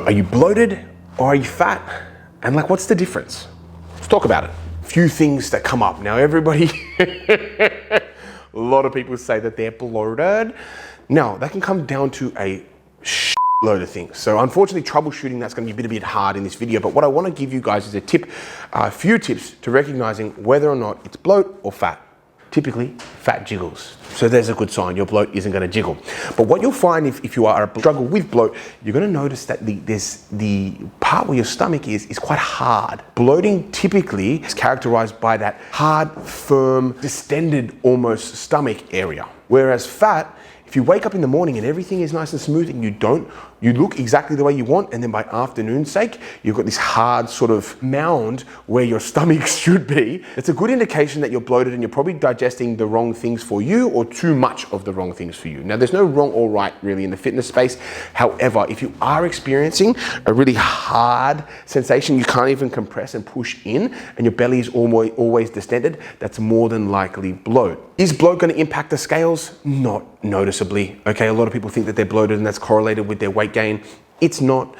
So are you bloated or are you fat? And like, what's the difference? Let's talk about it. Few things that come up. Now everybody, a lot of people say that they're bloated. Now that can come down to a load of things. So unfortunately, troubleshooting, that's going to be a bit hard in this video, but what I want to give you guys is a few tips to recognizing whether or not it's bloat or fat. Typically, fat jiggles. So there's a good sign, your bloat isn't going to jiggle. But what you'll find if you are struggle with bloat, you're going to notice that the part where your stomach is quite hard. Bloating typically is characterized by that hard, firm, distended almost stomach area. Whereas fat, if you wake up in the morning and everything is nice and smooth and you look exactly the way you want, and then by afternoon's sake, you've got this hard sort of mound where your stomach should be, it's a good indication that you're bloated and you're probably digesting the wrong things for you or too much of the wrong things for you. Now, there's no wrong or right really in the fitness space. However, if you are experiencing a really hard sensation, you can't even compress and push in, and your belly is always distended, that's more than likely bloat. Is bloat going to impact the scales? Not noticeably. Okay, a lot of people think that they're bloated and that's correlated with their weight gain. It's not.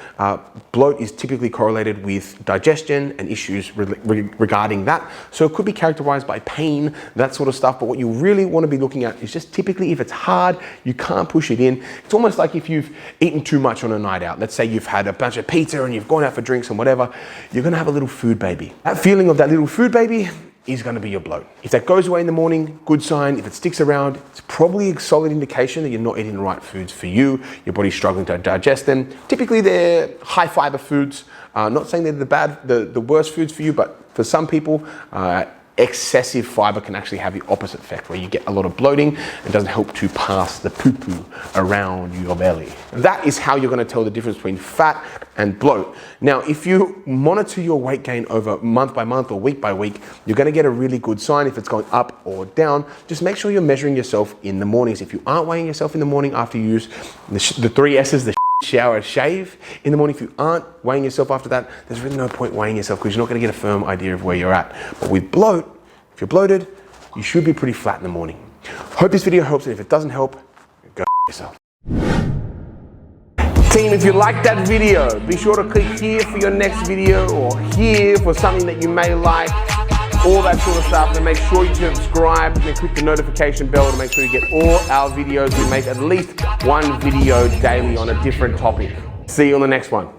Bloat is typically correlated with digestion and issues regarding that. So it could be characterized by pain, that sort of stuff. But what you really want to be looking at is just typically if it's hard, you can't push it in. It's almost like if you've eaten too much on a night out. Let's say you've had a bunch of pizza and you've gone out for drinks and whatever. You're going to have a little food baby. That feeling of that little food baby is going to be your bloat. If that goes away in the morning, good sign. If it sticks around, it's probably a solid indication that you're not eating the right foods for you. Your body's struggling to digest them. Typically, they're high fiber foods. Not saying they're the worst foods for you, but for some people, excessive fiber can actually have the opposite effect, where you get a lot of bloating and doesn't help to pass the poo-poo around your belly. That is how you're going to tell the difference between fat and bloat. Now, if you monitor your weight gain over month by month or week by week, you're going to get a really good sign if it's going up or down. Just make sure you're measuring yourself in the mornings. If you aren't weighing yourself in the morning after you use the 3 S's, the shower, shave in the morning, if you aren't weighing yourself after that, there's really no point weighing yourself because you're not going to get a firm idea of where you're at. But with bloat, if you're bloated, you should be pretty flat in the morning. Hope this video helps, and if it doesn't help, go yourself. Team, if you like that video, be sure to click here for your next video or here for something that you may like, all that sort of stuff. And make sure you subscribe and click the notification bell to make sure you get all our videos. We make at least one video daily on a different topic. See you on the next one.